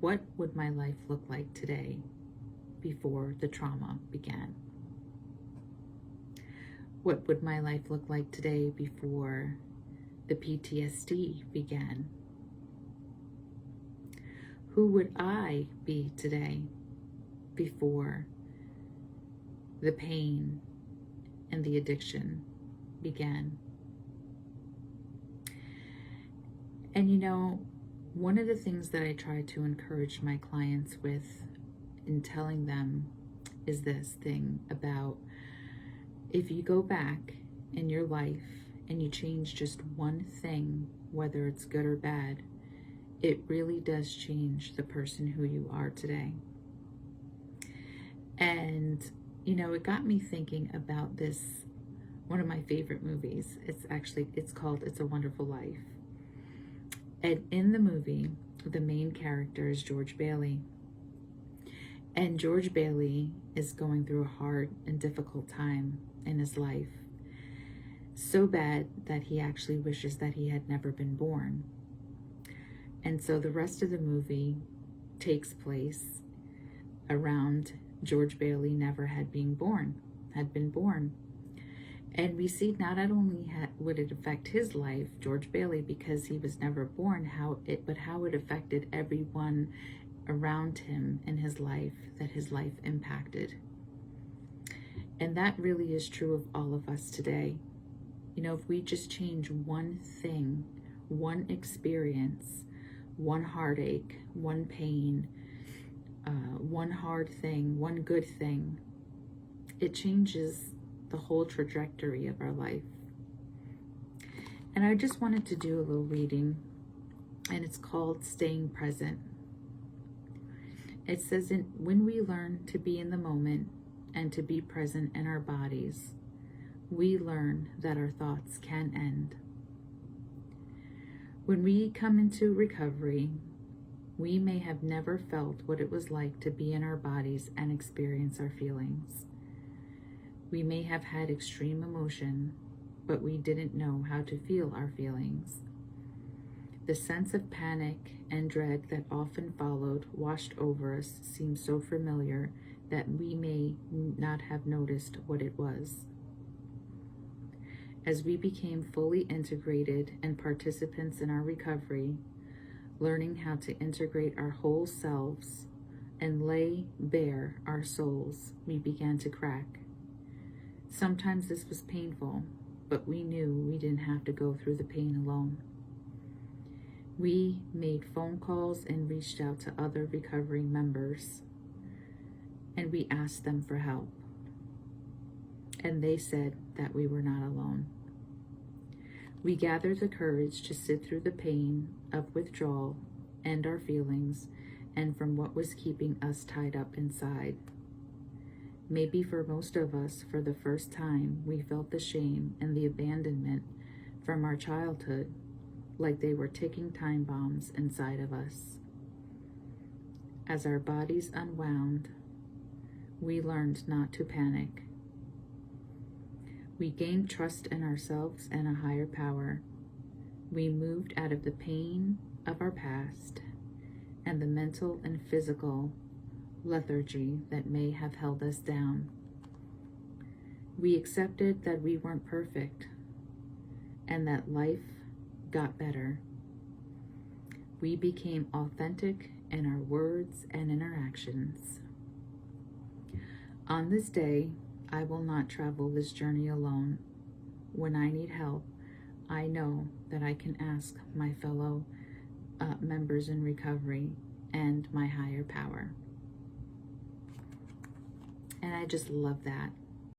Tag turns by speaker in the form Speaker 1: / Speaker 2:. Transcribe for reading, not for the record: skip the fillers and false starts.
Speaker 1: What would my life look like today before the trauma began? What would my life look like today before the PTSD began? Who would I be today before the pain and the addiction began? And you know, one of the things that I try to encourage my clients with in telling them is this thing about, if you go back in your life and you change just one thing, whether it's good or bad, it really does change the person who you are today. And, you know, it got me thinking about this, one of my favorite movies. It's called It's a Wonderful Life. And in the movie, the main character is George Bailey. And George Bailey is going through a hard and difficult time in his life. So bad that he actually wishes that he had never been born. And so the rest of the movie takes place around George Bailey never had been born. And we see not only would it affect his life, George Bailey, because he was never born, but how it affected everyone around him in his life, that his life impacted. And that really is true of all of us today. You know, if we just change one thing, one experience, one heartache, one pain, one hard thing, one good thing, it changes the whole trajectory of our life. And I just wanted to do a little reading, and it's called Staying Present. It says, when we learn to be in the moment and to be present in our bodies, we learn that our thoughts can end. When we come into recovery, we may have never felt what it was like to be in our bodies and experience our feelings. We may have had extreme emotion, but we didn't know how to feel our feelings. The sense of panic and dread that often washed over us seems so familiar that we may not have noticed what it was. As we became fully integrated and participants in our recovery, learning how to integrate our whole selves and lay bare our souls, we began to crack. Sometimes this was painful, but we knew we didn't have to go through the pain alone. We made phone calls and reached out to other recovery members, and we asked them for help. And they said that we were not alone. We gathered the courage to sit through the pain of withdrawal and our feelings and from what was keeping us tied up inside. Maybe for most of us, for the first time, we felt the shame and the abandonment from our childhood, like they were ticking time bombs inside of us. As our bodies unwound, we learned not to panic. We gained trust in ourselves and a higher power. We moved out of the pain of our past and the mental and physical lethargy that may have held us down. We accepted that we weren't perfect and that life got better. We became authentic in our words and in our actions. On this day, I will not travel this journey alone. When I need help, I know that I can ask my fellow members in recovery and my higher power. And I just love that.